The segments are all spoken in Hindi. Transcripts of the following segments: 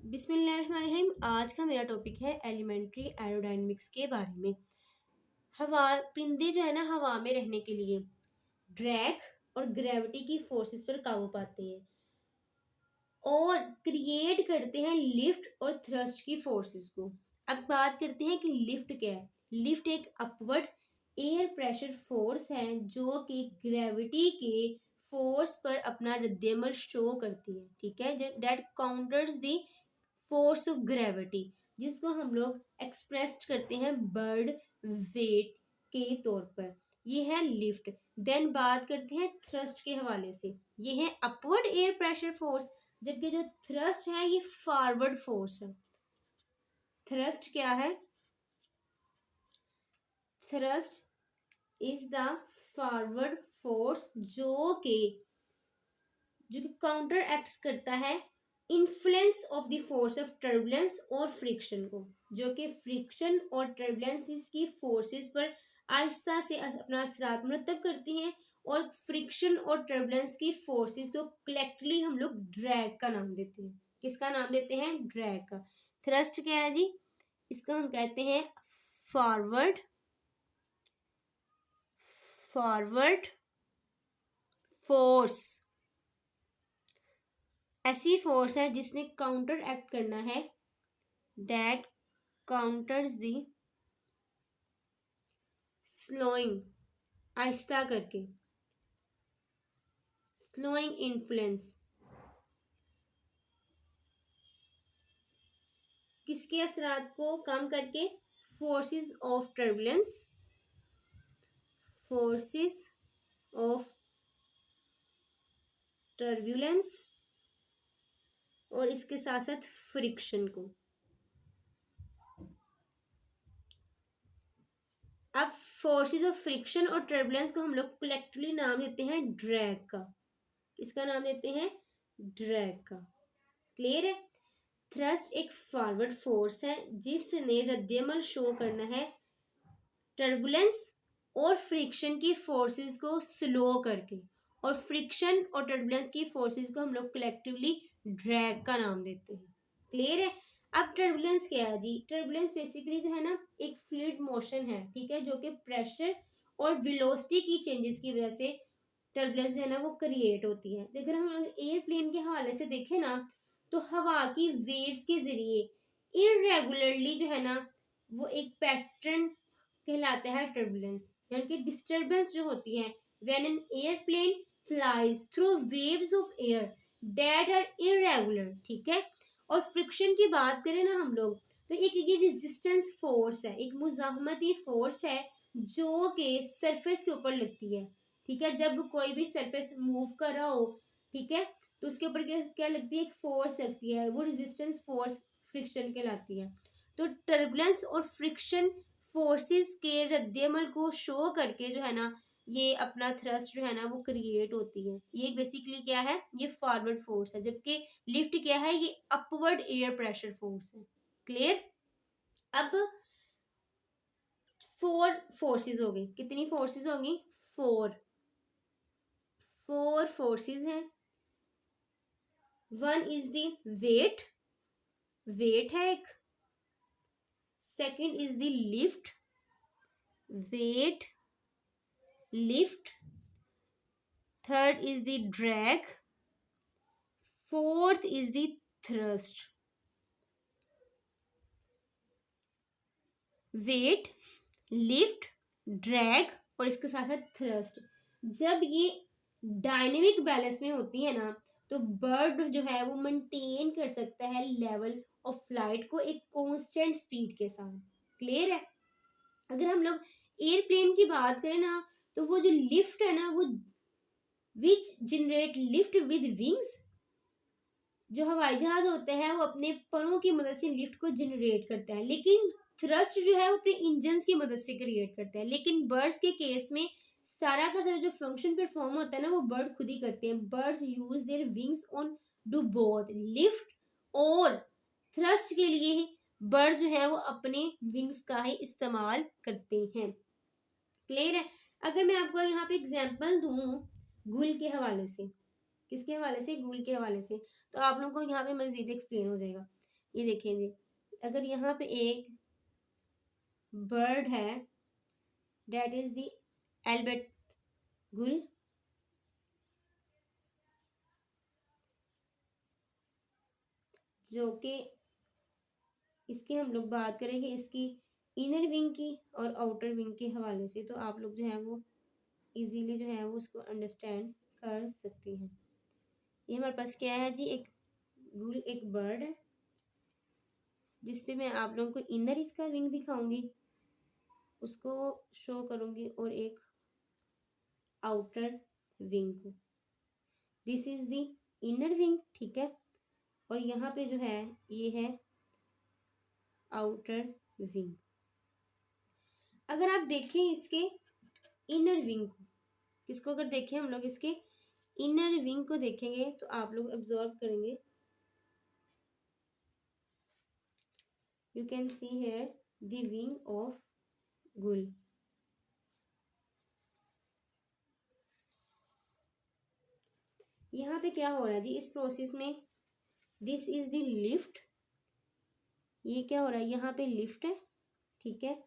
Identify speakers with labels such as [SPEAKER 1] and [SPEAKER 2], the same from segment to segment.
[SPEAKER 1] बिस्मिल्लाहिर्रहमानिर्रहीम। आज का मेरा टॉपिक है एलिमेंट्री एरोडायनेमिक्स के बारे में। हवा परिंदे जो है ना हवा में रहने के लिए ड्रैग और ग्रेविटी की फोर्सेस पर काबू पाते हैं और क्रिएट करते हैं लिफ्ट और थ्रस्ट की फोर्सेस को। अब बात करते हैं कि लिफ्ट क्या है। लिफ्ट एक अपवर्ड एयर प्रेशर फोर्स है जो कि ग्रेविटी के फोर्स पर अपना रद्देमल शो करती है। ठीक है, that counters the force of gravity, जिसको हम लोग एक्सप्रेस करते हैं बर्ड वेट के तौर पर। ये है लिफ्ट। देन बात करते हैं थ्रस्ट के हवाले से। ये है अपवर्ड एयर प्रेशर फोर्स, जबकि जो थ्रस्ट है ये फॉरवर्ड फोर्स है। थ्रस्ट क्या है? Thrust is the forward force जो कि काउंटर एक्ट करता है influence of the force of turbulence और फ्रिक्शन को, जो कि फ्रिक्शन और टर्बुलेंस इसकी फोर्सेस पर आहिस्ता से अपना असरात मुरतब करती हैं और फ्रिक्शन और टर्बुलेंस की फोर्सेस को कलेक्टिवली हम लोग ड्रैग का नाम देते हैं। किसका नाम देते हैं? ड्रैग का। थ्रस्ट क्या है जी? इसका हम कहते हैं फॉरवर्ड फॉरवर्ड फोर्स। ऐसी फोर्स है जिसने काउंटर एक्ट करना है, दैट काउंटर्स दी स्लोइंग, आहिस्ता करके स्लोइंग इन्फ्लुएंस किसके असरात को कम करके? Forces of turbulence, forces of turbulence और इसके साथ साथ फ्रिक्शन को। अब फोर्सेस ऑफ फ्रिक्शन और टर्बुलेंस को हम लोग कलेक्टिवली नाम देते हैं ड्रैग का। किसका नाम देते हैं? ड्रैग का। क्लियर है? थ्रस्ट एक फॉरवर्ड फोर्स है जिसने रद्देमल शो करना है टर्बुलेंस और फ्रिक्शन की फोर्सेस को स्लो करके, और फ्रिक्शन और टर्बुलेंस की फोर्सेस को हम लोग कलेक्टिवली ड्रैग का नाम देते हैं। क्लियर है? अब टर्बुलेंस क्या है जी? टर्बुलेंस बेसिकली जो है ना एक फ्लूइड मोशन है, ठीक है, जो कि प्रेशर और वेलोसिटी की चेंजेस की वजह से टर्बुलेंस जो है ना वो क्रिएट होती है। अगर हम लोग एयरप्लेन के हवाले से देखें ना तो हवा की वेव्स के जरिए इरेगुलरली जो है ना वो एक पैटर्न कहलाता है टर्बुलेंस, यानी कि डिस्टर्बेंस जो होती है when an airplane flies through waves of air that are irregular. ठीक है, और फ्रिक्शन की बात करें ना हम लोग तो एक ये रेजिस्टेंस फोर्स है, एक मुजाहमती फोर्स है जो कि सरफेस के ऊपर लगती है। ठीक है, जब कोई भी सरफेस मूव कर रहा हो, ठीक है, तो उसके ऊपर क्या क्या लगती है? एक फोर्स लगती है, वो रेजिस्टेंस फोर्स फ्रिक्शन कहलाती है। तो टर्बुलेंस और फ्रिक्शन फोर्सेस के रद्देमल को शो करके जो है ना ये अपना थ्रस्ट जो है ना वो क्रिएट होती है। ये बेसिकली क्या है? ये फॉरवर्ड फोर्स है, जबकि लिफ्ट क्या है? ये अपवर्ड एयर प्रेशर फोर्स है। क्लियर? अब फोर फोर्सेस हो गई। कितनी फोर्सेस होंगी? फोर फोर्सेस हैं। One is the weight, weight है एक। Second is the lift, weight lift. Third is the drag, fourth is the thrust. Weight, lift, drag और इसके साथ साथ थ्रस्ट जब ये डायनेमिक बैलेंस में होती है ना तो बर्ड जो है वो मेंटेन कर सकता है लेवल ऑफ फ्लाइट को एक कांस्टेंट स्पीड के साथ। क्लियर है? अगर हम लोग एयरप्लेन की बात करें ना तो वो जो लिफ्ट है ना वो which generate lift with wings, जो हवाई जहाज होते हैं वो अपने परों की मदद से लिफ्ट को जनरेट करता है, लेकिन थ्रस्ट जो है वो अपने इंजन की मदद से क्रिएट करता है। लेकिन बर्ड्स के केस में सारा का सारा जो फंक्शन परफॉर्म होता है ना वो बर्ड खुद ही करते हैं। Buds use their wings on do both lift और थ्रस्ट के लिए बर्ड जो है वो अपने विंग्स का ही इस्तेमाल करते हैं। क्लियर है? अगर मैं आपको यहाँ पे एग्जांपल दूं गुल के हवाले से, किसके हवाले से? गुल के हवाले से, तो आप लोगों को यहाँ पे मजीद एक्सप्लेन हो जाएगा। ये देखेंगे, अगर यहाँ पे एक बर्ड है, डेट इज द एल्बर्ट गुल, जो कि इसकी हम लोग बात करेंगे इसकी इनर विंग की और आउटर विंग के हवाले से, तो आप लोग जो है वो इजीली जो है वो उसको अंडरस्टैंड कर सकती हैं। ये हमारे पास क्या है जी, एक गुल, एक बर्ड है, जिसपे मैं आप लोगों को इनर इसका विंग दिखाऊंगी, उसको शो करूंगी, और एक आउटर विंग को। This is the inner wing, ठीक है, और यहाँ पे जो है ये है आउटर विंग। अगर आप देखें इसके इनर विंग को, इसको अगर देखें हम लोग इसके इनर विंग को देखेंगे तो आप लोग ऑब्जर्व करेंगे, you can see here the wing of gull. यहाँ पे क्या हो रहा है जी इस प्रोसेस में, दिस इज द लिफ्ट, ये क्या हो रहा है, यहाँ पे लिफ्ट है, ठीक है,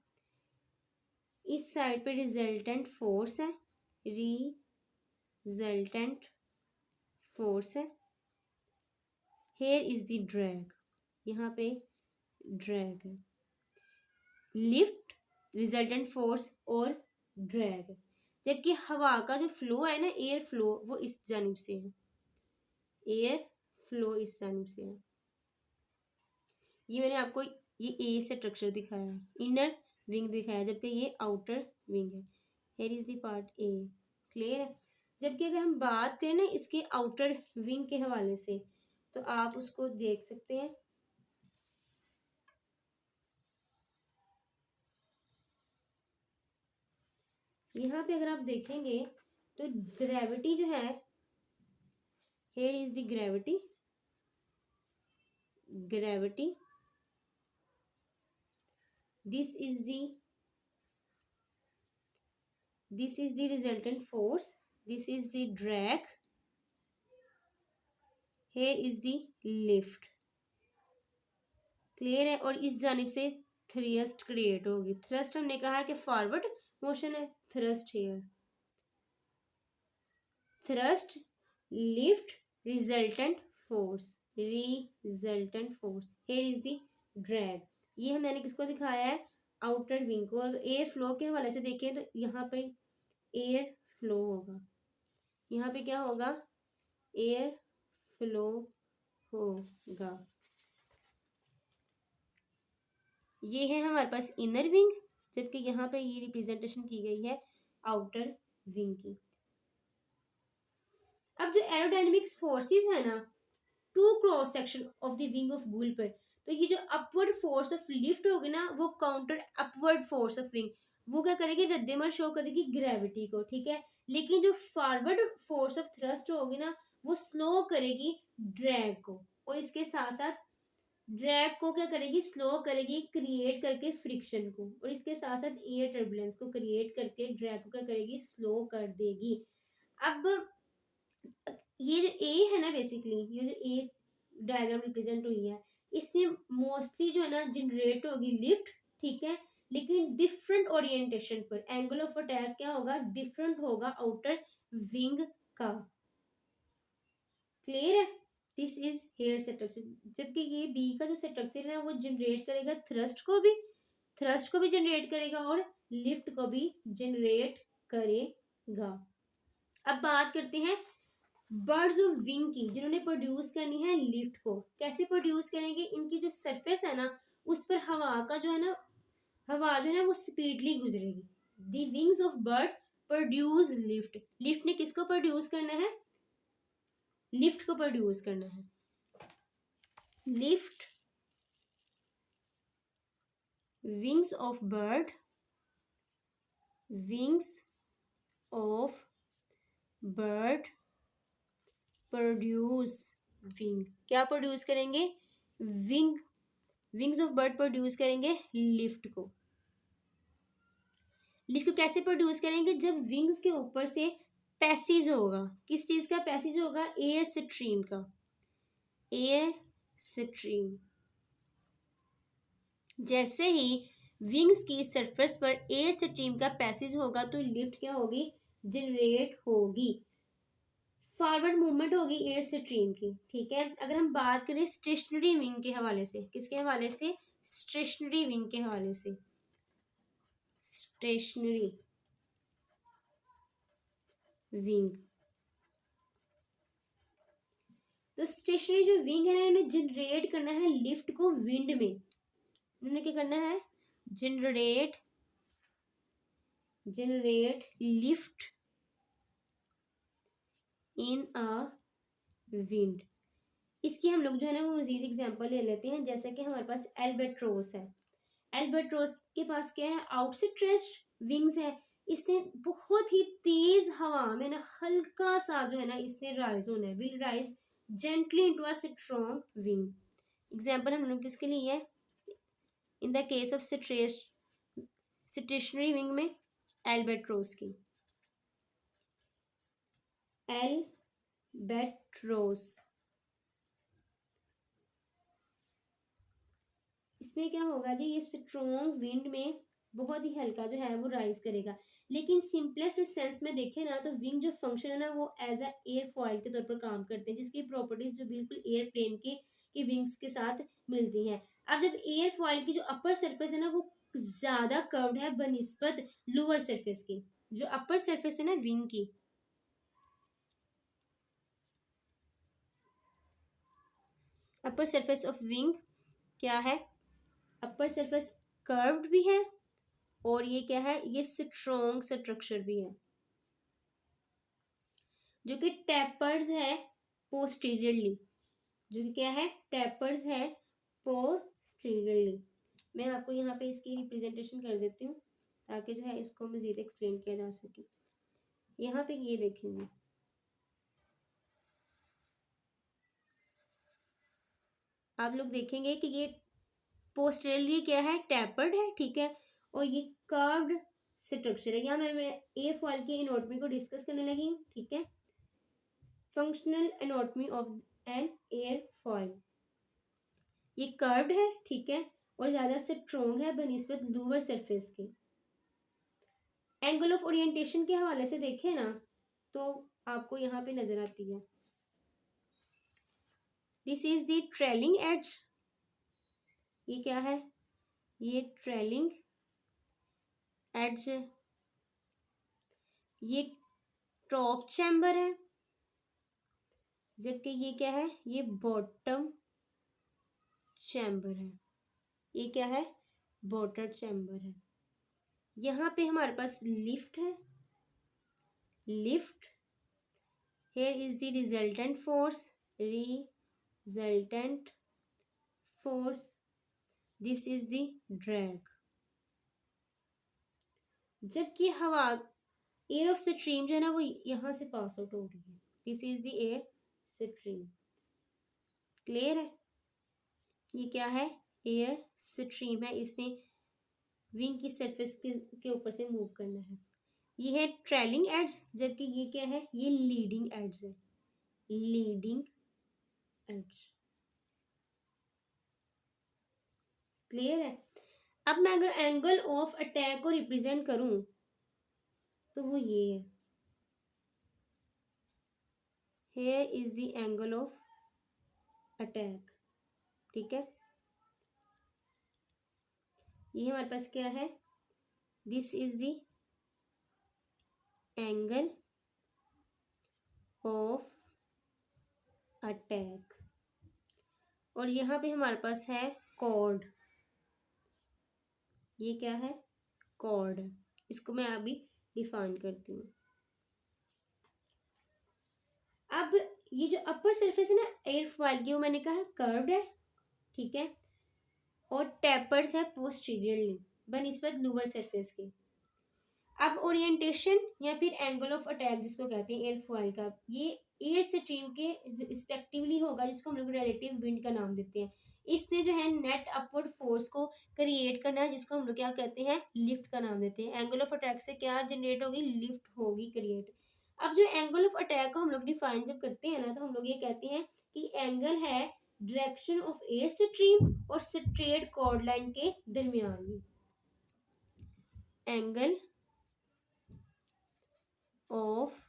[SPEAKER 1] इस साइड पे रिजल्टेंट फोर्स है, रिजल्टेंट फोर्स है, हेयर इज द ड्रैग, यहाँ पे ड्रैग है, लिफ्ट, रिजल्टेंट फोर्स और ड्रैग। जबकि हवा का जो फ्लो है ना, एयर फ्लो, वो इस जानिब से है, एयर फ्लो इस जानिब से है। ये मैंने आपको ये ए स्ट्रक्चर दिखाया है, इनर विंग दिखाया, जबकि ये आउटर विंग है। Hair is the part A, clear है। जबकि अगर हम बात करें ना इसके आउटर विंग के हवाले से, तो आप उसको देख सकते हैं, यहाँ पे अगर आप देखेंगे तो ग्रेविटी जो है, hair is the gravity, gravity, this is the resultant force, this is the drag, here is the lift, clear है। और इस जानिब से थ्रस्ट क्रिएट होगी, थ्रस्ट हमने कहा है कि फॉरवर्ड मोशन है, thrust here, thrust, lift, resultant force, resultant force, here is the drag. ये मैंने किसको दिखाया है, आउटर विंग को। और एयर फ्लो के हवाले से देखें तो यहाँ पे एयर फ्लो होगा, यहाँ पे क्या होगा, एयर फ्लो होगा। ये है हमारे पास इनर विंग, जबकि यहाँ पे ये रिप्रेजेंटेशन की गई है आउटर विंग की। अब जो एरोडायनेमिक्स फोर्सेस है ना, to cross section of the wing of gull पर, तो ये जो अपवर्ड फोर्स ऑफ लिफ्ट होगी ना, वो counter upward force of wing, वो क्या करेगी, रद्देमर शो करेगी ग्रेविटी को, ठीक है। लेकिन जो फॉरवर्ड फोर्स ऑफ थ्रस्ट होगी ना, वो स्लो करेगी ड्रैग को, और इसके साथ साथ ड्रैग को क्या करेगी, स्लो करेगी, क्रिएट करके फ्रिक्शन को, और इसके साथ साथ एयर टर्बुलेंस को क्रिएट करके ड्रैग को क्या करेगी, स्लो कर देगी। अब ये जो ए है ना, बेसिकली ये जो ए डायग्राम रिप्रेजेंट हुई है, इसमें मोस्टली जो है ना जनरेट होगी लिफ्ट, ठीक है, लेकिन डिफरेंट ओरिएंटेशन पर, एंगल ऑफ अटैक क्या होगा, डिफरेंट होगा आउटर विंग का, क्लियर है। दिस इज हेयर स्ट्रक्चर, जबकि ये बी का जो स्ट्रक्चर है वो जनरेट करेगा थ्रस्ट को भी जनरेट करेगा और लिफ्ट को भी जनरेट करेगा। अब बात करते हैं बर्ड्स ऑफ विंग की, जिन्होंने प्रोड्यूस करनी है लिफ्ट को। कैसे प्रोड्यूस करेंगे, इनकी जो सरफेस है ना, उस पर हवा का जो है ना, हवा जो है ना वो स्पीडली गुजरेगी। The wings of bird produce lift, lift ने किसको प्रोड्यूस करना है, लिफ्ट को प्रोड्यूस करना है, lift, wings of bird, wings of bird produce wing, क्या प्रोड्यूस करेंगे, wing, wings of bird produce करेंगे लिफ्ट को। लिफ्ट को कैसे प्रोड्यूस करेंगे, जब विंग्स के ऊपर से पैसेज होगा, किस चीज का पैसेज होगा, एयर स्ट्रीम का, एयर स्ट्रीम, जैसे ही विंग्स की सरफेस पर एयर स्ट्रीम का पैसेज होगा तो लिफ्ट क्या होगी, जनरेट होगी, फॉरवर्ड मूवमेंट होगी एयर स्ट्रीम की। ठीक है, अगर हम बात करें स्टेशनरी विंग के हवाले से, किसके हवाले से, स्टेशनरी विंग के हवाले से, स्टेशनरी विंग, तो स्टेशनरी जो विंग है ना, इन्हें जनरेट करना है लिफ्ट को विंड में, इन्होंने क्या करना है, generate lift in a wind. इसकी हम लोग जो है ना वो मजीद एग्जांपल ले लेते हैं, जैसे कि हमारे पास एल्बेट्रोस है, एल्बेट्रोस के पास क्या है, आउटस्ट्रेच्ड विंग्स है, इसने बहुत ही तेज हवा में ना हल्का सा जो है ना इसने राइज होना है, will rise gently into a strong wing. Example हम लोग किसके लिए है, in the case of stationary wing में एल्बेट्रोस की, एल्बेट्रोस, इसमें क्या होगा जी, ये स्ट्रॉन्ग विंड में बहुत ही हल्का जो है वो राइज करेगा। लेकिन सिंपलेस्ट सेंस में देखें ना तो विंग जो फंक्शन है ना वो एज अ एयर फॉइल के तौर पर काम करते हैं, जिसकी प्रॉपर्टीज जो बिल्कुल एयरप्लेन के विंग्स के साथ मिलती हैं। अब जब एयर फॉइल की जो अपर सरफेस है ना वो ज्यादा कर्व्ड है बनिस्बत लोअर सरफेस की, जो अपर सरफेस है ना विंग की, अपर सरफेस ऑफ विंग क्या है, अपर सरफेस कर्व्ड भी है और ये क्या है, ये स्ट्रॉन्ग स्ट्रक्चर भी है, जो कि टेपर्स है पोस्टीरियरली, जो कि क्या है, टेपर्स है पोस्टीरियरली। मैं आपको यहाँ पे इसकी रिप्रेजेंटेशन कर देती हूँ ताकि जो है इसको मजीद एक्सप्लेन किया जा सके। यहाँ पे ये देखें जी, आप लोग देखेंगे कि ये पोस्टीरियरली क्या है, टेपर्ड है, ठीक है, और ये कर्व्ड स्ट्रक्चर है। यहाँ मैं ए फॉइल की एनाटॉमी को डिस्कस करने लगी हूँ, ठीक है, functional anatomy of an airfoil, ये कर्व्ड है, ठीक है, और ज्यादा स्ट्रॉन्ग है बनिस्बत लोअर सरफेस के। एंगल ऑफ ओरिएंटेशन के हवाले से देखें ना तो आपको यहाँ पे नजर आती है, this is the trailing edge, ये क्या है, ये ट्रेलिंग एज, ये टॉप चैम्बर है, जबकि ये क्या है, ये बॉटम चैम्बर है, ये क्या है, बॉटम चैम्बर है। यहाँ पे हमारे पास लिफ्ट है, lift, here is the resultant force, this is the drag। जबकि हवा एयर ऑफ स्ट्रीम जो है ना वो यहाँ से पास आउट हो रही है, this is the air stream, clear है, ये क्या है, एयर स्ट्रीम है, इसने विंग की सरफेस के ऊपर से मूव करना है। ये है ट्रेलिंग एड्स, जबकि ये क्या है, ये लीडिंग एड्स है, लीडिंग एड्स, क्लियर है। अब मैं अगर एंगल ऑफ अटैक को रिप्रेजेंट करूं तो वो ये है, here is the angle of attack, ठीक है, ये हमारे पास क्या है, this is the angle of attack, और यहाँ पे हमारे पास है कॉर्ड, ये क्या है, कॉर्ड, इसको मैं अभी डिफाइन करती हूँ। अब ये जो अपर सरफेस है ना एयर फॉइल की, वो मैंने कहा कर्व्ड है, ठीक है, और टेपर्स है पोस्टीरियरली बनिस्बत लोअर सरफेस के। अब ओरिएंटेशन या फिर एंगल ऑफ अटैक जिसको कहते हैं एयर फॉइल का, ये एयर स्ट्रीम के रिस्पेक्टिवली होगा, जिसको हम लोग रिलेटिव विंड का नाम देते हैं। इसने जो है नेट अपवर्ड फोर्स को क्रिएट करना है, जिसको हम लोग क्या कहते हैं, लिफ्ट का नाम देते हैं। एंगल ऑफ अटैक से क्या जनरेट होगी, लिफ्ट होगी क्रिएट। अब जो एंगल ऑफ अटैक को हम लोग डिफाइन जब करते हैं ना तो हम लोग ये कहते हैं कि एंगल है डायरेक्शन ऑफ एयर स्ट्रीम और स्ट्रेट कॉर्ड लाइन के दरमियान में। एंगल ऑफ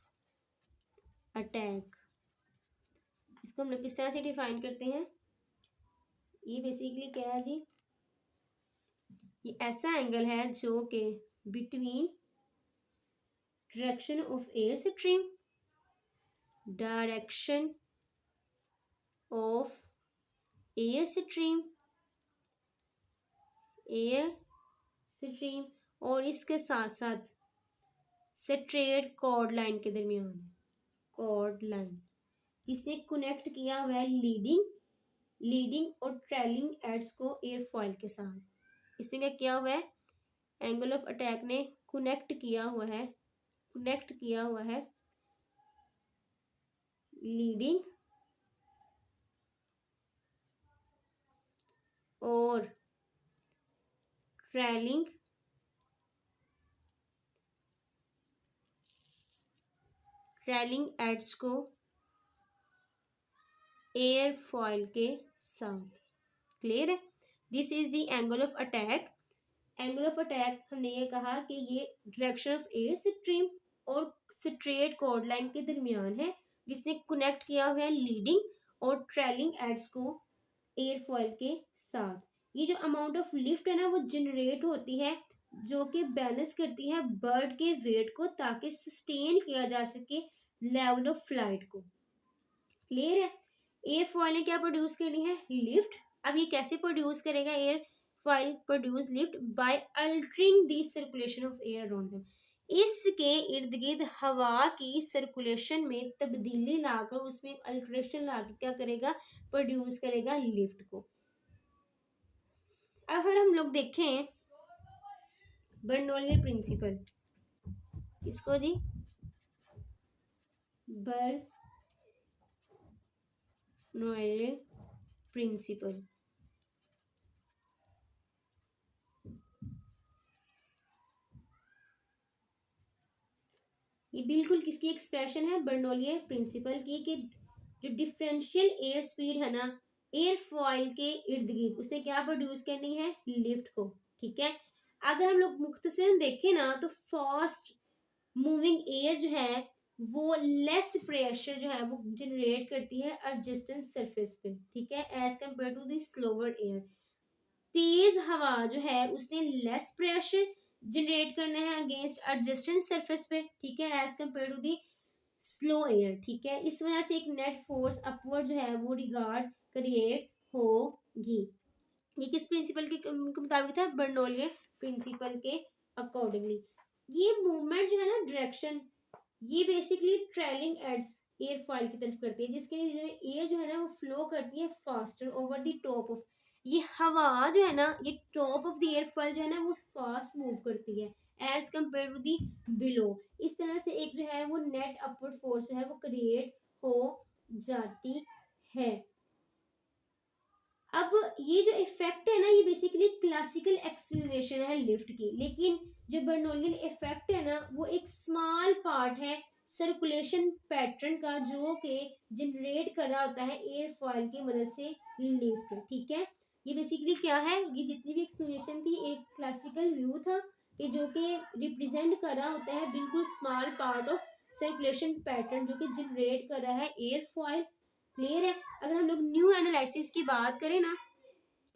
[SPEAKER 1] अटैक, इसको हम लोग किस तरह से डिफाइन करते हैं? ये बेसिकली क्या है जी, ये ऐसा एंगल है जो कि between direction of air stream, direction of air stream, air stream और इसके साथ साथ स्ट्रेट कॉर्ड लाइन के दरमियान, कॉर्ड लाइन जिसने कनेक्ट किया हुआ है लीडिंग और ट्रेलिंग एड्स को एयरफॉइल के साथ। इसने क्या किया हुआ है? एंगल ऑफ अटैक ने कनेक्ट किया हुआ है लीडिंग और ट्रेलिंग एड्स को एयरफॉइल के साथ। क्लियर है? This is the angle of attack. Angle of attack हमने ये कहा कि ये डायरेक्शन ऑफ एयर स्ट्रीम और स्ट्रेट कॉर्ड लाइन के दरमियान है, जिसने कनेक्ट किया हुआ है लीडिंग और ट्रेलिंग एड्स को एयरफॉइल के साथ। ये जो अमाउंट ऑफ लिफ्ट है ना, वो जनरेट होती है, जो कि बैलेंस करती है बर्ड के वेट को, ताकि सस्टेन किया जा सके लेवल ऑफ फ्लाइट को। क्लियर है? एयरफॉइल ने क्या प्रोड्यूस करनी है? लिफ्ट। अब ये कैसे प्रोड्यूस करेगा? Airfoil produce lift by altering the circulation of air around them. इसके इर्द गिर्द हवा की सर्कुलेशन में तब्दीली लाकर, उसमें अल्टरेशन लाकर क्या करेगा? प्रोड्यूस करेगा लिफ्ट को। अगर हम लोग देखें बर्नौली प्रिंसिपल, इसको जी बर्नौली प्रिंसिपल, ये बिल्कुल किसकी एक्सप्रेशन है? बर्नौली प्रिंसिपल की, कि जो डिफरेंशियल एयर स्पीड है ना एयरफॉइल के इर्द गिर्द, उसने क्या प्रोड्यूस करनी है? लिफ्ट को। ठीक है? अगर हम लोग मुख्तसरन देखें ना, तो फास्ट मूविंग एयर जो है वो लेस प्रेशर जो है वो जनरेट करती है एडजस्टेंट सरफेस पे। ठीक है? As compare to the slower air. तेज हवा जो है उसने लेस प्रेशर जनरेट करना है अगेंस्ट एडजस्टेंट सरफेस पे। ठीक है? As compare to the slow air. ठीक है? इस वजह से एक नेट फोर्स अपवर्ड जो है वो रिगार्ड क्रिएट होगी। ये किस प्रिंसिपल के मुताबिक था? बर्नौली प्रिंसिपल के अकॉर्डिंगली। ये मूवमेंट जो है ना, डायरेक्शन, ये बेसिकली ट्रेलिंग एड्स एयरफॉइल की तरफ करती है, जिसके लिए एयर जो है ना वो फ्लो करती है faster over the top of, ये हवा जो है ना, ये टॉप ऑफ द एयरफॉइल जो है ना वो फास्ट मूव करती है as compare to the below. इस तरह से एक जो है वो नेट अपवर्ड फोर्स जो है वो क्रिएट हो जाती है। अब ये जो इफेक्ट है ना, ये बेसिकली क्लासिकल एक्सीलरेशन है लिफ्ट की, लेकिन जो बर्नौलियन इफेक्ट है ना वो एक स्मॉल पार्ट है सर्कुलेशन पैटर्न का, जो कि जनरेट कर रहा होता है एयरफॉइल की मदद से लिफ्ट। ठीक है? ये बेसिकली क्या है? ये जितनी भी एक्सप्लेनेशन थी एक क्लासिकल व्यू था, कि जो कि रिप्रेजेंट कर रहा होता है बिल्कुल small part of circulation pattern, जो कि जनरेट कर रहा है एयरफॉइल। क्लियर है? अगर हम लोग न्यू एनालिसिस की बात करें ना,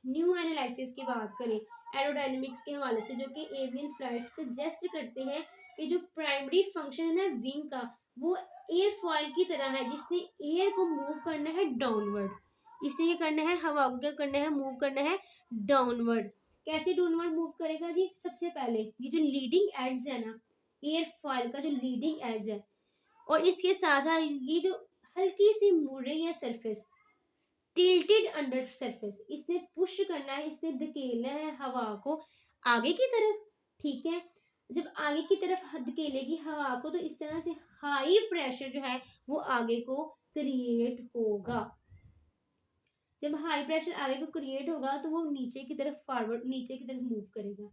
[SPEAKER 1] न्यू एनालिसिस की बात करें एरोडायनेमिक्स के हवाले से, जो कि एवियन फ्लाइट सजेस्ट करते हैं कि जो प्राइमरी फंक्शन है ना विंग का, वो एयरफॉइल की तरह है, जिसने एयर को मूव करना है डाउनवर्ड। इसने क्या करना है? हवा को क्या करना है? मूव करना है डाउनवर्ड। कैसे डाउनवर्ड मूव करेगा जी? सबसे पहले ये जो लीडिंग एड्स है ना, एयरफॉइल का जो लीडिंग एड्स है, और इसके साथ साथ ये जो हल्की सी मुड़ रही है सरफेस, टिल्टेड अंडर सरफेस, इसने पुश करना है, इसने धकेलना है हवा को आगे की तरफ। ठीक है? जब आगे की तरफ धकेलेगी हवा को, तो इस तरह से हाई प्रेशर जो है वो आगे को क्रिएट होगा। जब हाई प्रेशर आगे को क्रिएट होगा तो वो नीचे की तरफ फॉरवर्ड, नीचे की तरफ मूव करेगा।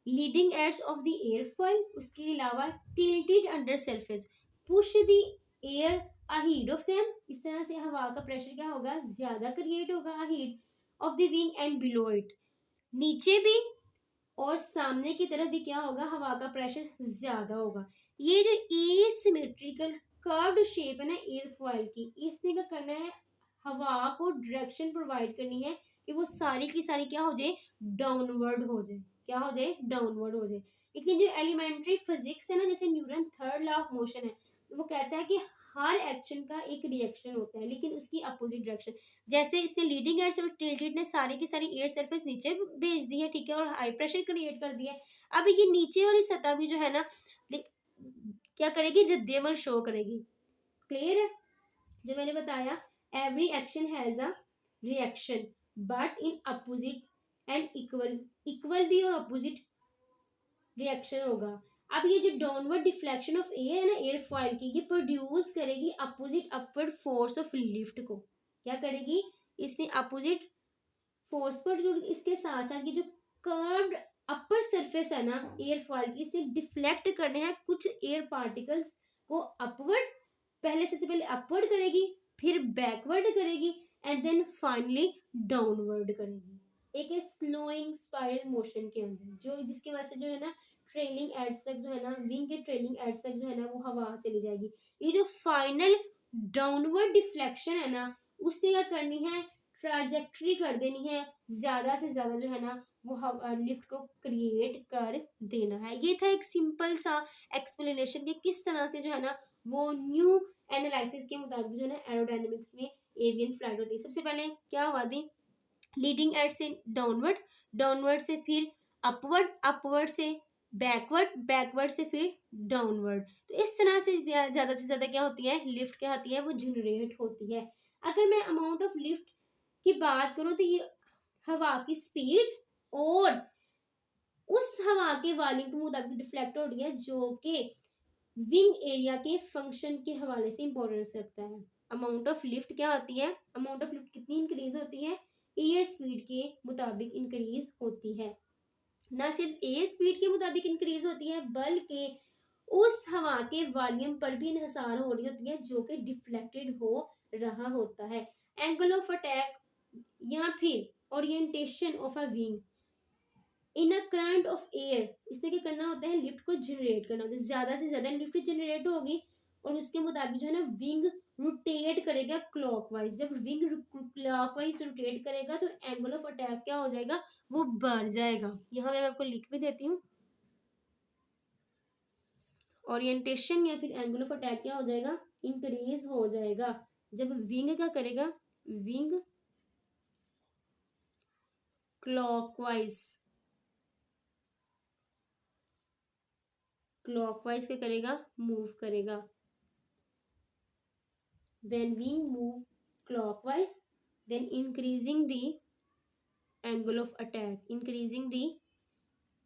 [SPEAKER 1] Leading edges of the airfoil, उसके अलावा tilted under surface, push the air ahead of them, इस तरह से हवा का प्रेशर क्या होगा, ज्यादा क्रिएट होगा ahead of the wing and below it, नीचे भी और सामने की तरफ भी क्या होगा, हवा का प्रेशर ज्यादा होगा। ये जो एसिमेट्रिकल कर्व्ड शेप है ना एयरफॉयल की, इसने क्या करना है, हवा को डायरेक्शन प्रोवाइड करनी है कि वो सारी की सारी क्या हो जाए, डाउनवर्ड हो जाए, क्या हो जाए, डाउनवर्ड हो जाए। लेकिन जो एलिमेंट्री फिजिक्स है ना, जैसे Newton third law of motion है, वो कहता है कि हर एक्शन का एक रिएक्शन होता है लेकिन उसकी अपोजिट डायरेक्शन। जैसे इसने लीडिंग एज और टिल्टेड ने सारी की सारी एयर सरफेस नीचे भेज दी है, ठीक है, और हाई प्रेशर क्रिएट कर दिया है। अब ये नीचे वाली सतह भी जो है ना क्या करेगी, रिद्यमल शो करेगी। क्लियर है, जो मैंने बताया every action has a reaction but in opposite and equal, equal भी और अपोजिट रिएक्शन होगा। अब ये जो डाउनवर्ड डिफ्लेक्शन ऑफ एयर है ना एयर फॉइल की, ये प्रोड्यूस करेगी opposite upward force of lift को, क्या करेगी, इसने अपोजिट फोर्स पर, इसके साथ साथ ये जो कर्व्ड अपर सरफेस है ना एयर फॉइल की, इसे डिफ्लेक्ट करने हैं कुछ एयर पार्टिकल्स को अपवर्ड, पहले सबसे पहले अपवर्ड करेगी, फिर बैकवर्ड करेगी एंड देन फाइनली डाउनवर्ड करेगी, एक स्लोइंग स्पाइरल मोशन के अंदर, जो जिसकी वजह से जो है ना ट्रेलिंग एड्स तक जो है ना विंग के ट्रेलिंग एड्स तक जो है ना वो हवा चली जाएगी। ये जो फाइनल डाउनवर्ड डिफ्लेक्शन है ना, उससे क्या करनी है, ट्राजेक्ट्री कर देनी है, ज्यादा से ज्यादा जो है ना वो लिफ्ट को क्रिएट कर देना है। ये था एक सिंपल सा एक्सप्लेनेशन कि किस तरह से जो है ना वो न्यू एनालिसिस के मुताबिक जो है ना एरोडायनेमिक्स में एवियन फ्लाइट होती है। सबसे पहले क्या हुआ थी, लीडिंग एज से डाउनवर्ड, डाउनवर्ड से फिर अपवर्ड, अपवर्ड से बैकवर्ड, बैकवर्ड से फिर डाउनवर्ड। तो इस तरह से ज्यादा से ज्यादा क्या होती है, लिफ्ट क्या होती है, वो जनरेट होती है। अगर मैं अमाउंट ऑफ लिफ्ट की बात करूं तो ये हवा की स्पीड और उस हवा के वॉल्यूम के मुताबिक डिफ्लेक्ट हो रही है, जो कि विंग एरिया के फंक्शन के हवाले से इंपॉर्टेंस रखता है। अमाउंट ऑफ लिफ्ट क्या होती है, अमाउंट ऑफ लिफ्ट कितनी इंक्रीज होती है, एयर स्पीड के मुताबिक इंक्रीज होती है। ना सिर्फ एयर स्पीड के मुताबिक इंक्रीज होती है बल्कि उस हवा के वॉल्यूम पर भी इन्हिसार हो रही होती है जो कि डिफ्लेक्टेड हो रहा होता है। एंगल ऑफ अटैक या फिर orientation of a wing in a current of air, इसने क्या करना होता है, लिफ्ट को जनरेट करना होता है, ज्यादा से ज्यादा लिफ्ट जनरेट होगी और उसके मुताबिक जो है ना विंग रोटेट करेगा क्लॉकवाइज। जब विंग क्लॉकवाइज रोटेट करेगा तो एंगल ऑफ अटैक क्या हो जाएगा, वो बढ़ जाएगा। यहाँ मैं आपको लिख भी देती हूँ, ओरिएंटेशन या फिर एंगल ऑफ अटैक क्या हो जाएगा, इंक्रीज हो जाएगा जब विंग क्या करेगा, विंग क्लॉकवाइज, क्लॉकवाइज क्या करेगा, मूव करेगा। when we move clockwise then increasing the angle of attack, increasing the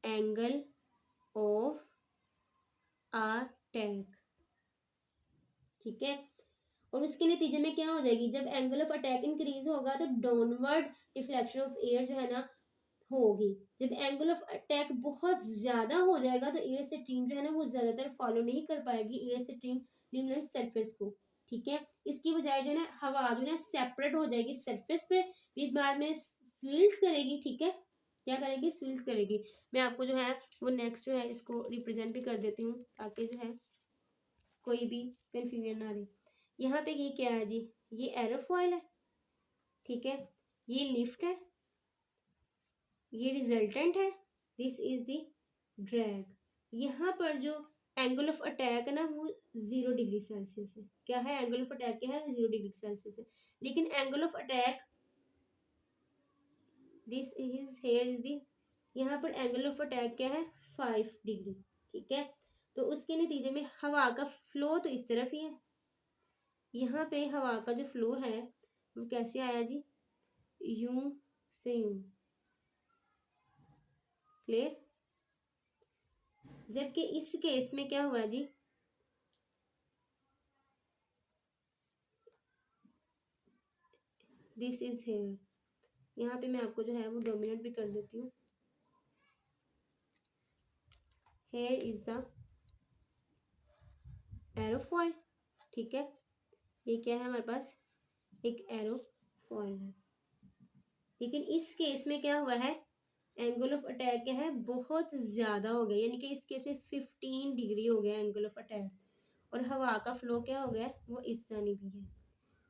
[SPEAKER 1] angle of attack, ठीक है। और उसके नतीजे में क्या हो जाएगी, जब एंगल ऑफ अटैक इंक्रीज होगा तो डाउनवर्ड डिफ्लेक्शन ऑफ एयर जो है ना होगी। जब एंगल ऑफ अटैक बहुत ज्यादा हो जाएगा तो एयर स्ट्रीम जो है ना वो ज्यादातर फॉलो नहीं कर पाएगी एयर स्ट्रीम लिमिनल सरफेस को, ठीक है। इसकी बजाय जो है ना हवा जो है ना सेपरेट हो जाएगी सरफेस पे, फिर बाद में स्विल्स करेगी, ठीक है, क्या करेगी, स्विल्स करेगी। मैं आपको जो है वो नेक्स्ट जो है इसको रिप्रेजेंट भी कर देती हूँ ताकि जो है कोई भी कंफ्यूजन ना रहे। यहाँ पे ये क्या है जी, ये एरोफॉइल है, ठीक है, ये लिफ्ट है, ये रिजल्टेंट है, दिस इज द ड्रैग। यहाँ पर जो एंगल ऑफ अटैक है ना वो 0 डिग्री सेल्सियस है, क्या है, एंगल ऑफ अटैक क्या है, 0 डिग्री सेल्सियस है। लेकिन angle of attack this is here is the, यहाँ पर एंगल ऑफ अटैक क्या है, 5 डिग्री, ठीक है। तो उसके नतीजे में हवा का फ्लो तो इस तरफ ही है, यहाँ पे हवा का जो फ्लो है वो कैसे आया जी, यूं से यूं, क्लियर। जबकि इस केस में क्या हुआ जी, दिस इज हेयर, यहाँ पे मैं आपको जो है वो डोमिनेट भी कर देती हूँ, हेयर इज द एरोफॉइल, ठीक है। ये क्या है हमारे पास, एक एरोफॉइल है। लेकिन इस केस में क्या हुआ है, एंगल ऑफ अटैक क्या है, बहुत ज़्यादा हो गया, यानी कि इस केस में 15 डिग्री हो गया एंगल ऑफ अटैक। और हवा का फ्लो क्या हो गया, वो इस जानिब ही है,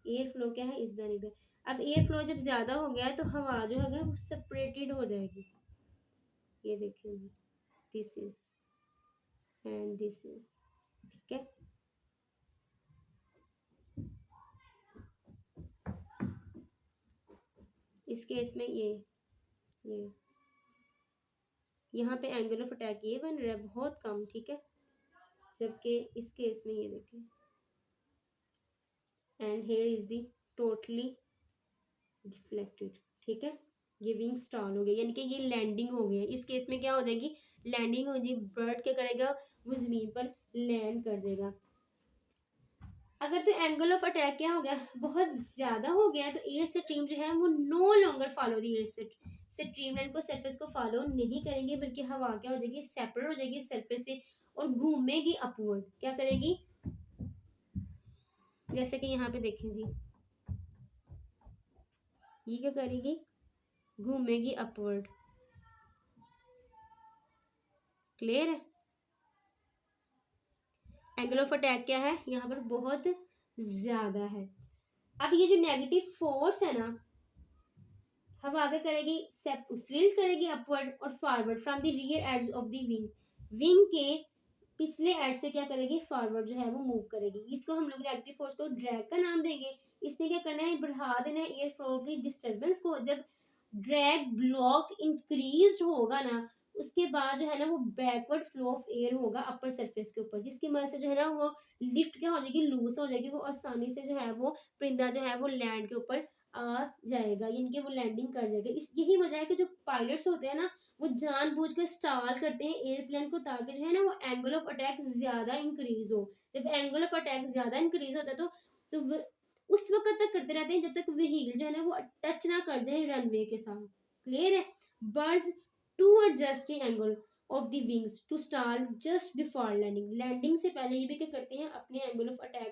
[SPEAKER 1] एयर फ्लो क्या है, इस जानिब है। अब एयर फ्लो जब ज़्यादा हो गया है तो हवा जो है वो सेपरेटेड हो जाएगी। ये देखेंगे, this is and this is, ठीक है। इस केस में ये यहाँ पे एंगल ऑफ अटैक ये बन रहा है बहुत कम, ठीक है। जबकि इस केस में ये देखें, and hair is the totally deflected, ठीक है। ये विंग स्टॉल हो गई, यानी कि ये लैंडिंग हो गई है। इस केस में क्या हो जाएगी, लैंडिंग हो जाएगी, बर्ड क्या करेगा, वो जमीन पर लैंड कर जाएगा। अगर तो एंगल ऑफ अटैक क्या हो गया, बहुत ज्यादा हो गया, तो एयर स्ट्रीम जो है वो no longer follow the air stream line को, सरफेस को फॉलो नहीं करेंगे, बल्कि हवा क्या हो जाएगी, सेपरेट हो जाएगी सरफेस से और घूमेगी अपवर्ड। क्या करेगी, जैसे कि यहाँ पे देखें जी, ये क्या करेगी, घूमेगी अपवर्ड। क्लियर है। एंगल ऑफ अटैक क्या है, यहाँ पर बहुत ज्यादा है। अब ये जो नेगेटिव फोर्स है ना, हवा आगे करेगी, स्विल करेगी अपवर्ड और forward from the rear edges of the wing, wing के पिछले एड से क्या करेगी, फॉरवर्ड जो है वो मूव करेगी। इसको हम लोग नेगेटिव फोर्स को ड्रैग का नाम देंगे। इसने क्या करना है, बढ़ा देना है एयर फ्लो की डिस्टर्बेंस को। जब ड्रैग ब्लॉक इंक्रीज होगा ना, उसके बाद जो है ना वो बैकवर्ड फ्लो ऑफ एयर होगा अपर सरफेस के ऊपर, जिसकी वजह से जो है ना वो लिफ्ट क्या हो जाएगी, लूज हो जाएगी, वो आसानी से जो है वो परिंदा जो है वो लैंड के ऊपर आ जाएगा, यानी कि वो लैंडिंग कर जाएगा। इस यही वजह है कि जो पायलट्स होते हैं ना, वो जानबूझकर स्टॉल करते हैं एयरप्लेन को, ताकि जो है ना वो एंगल ऑफ अटैक ज्यादा इंक्रीज हो। जब एंगल ऑफ अटैक ज्यादा इंक्रीज होता है तो उस वक्त तक करते रहते हैं जब तक व्हीकल जो है ना वो टच ना कर जाए रनवे के साथ। क्लियर है। Birds to adjust the angle of the wings to stall just before landing, landing से पहले ये भी क्या करते हैं, अपने एंगल ऑफ अटैक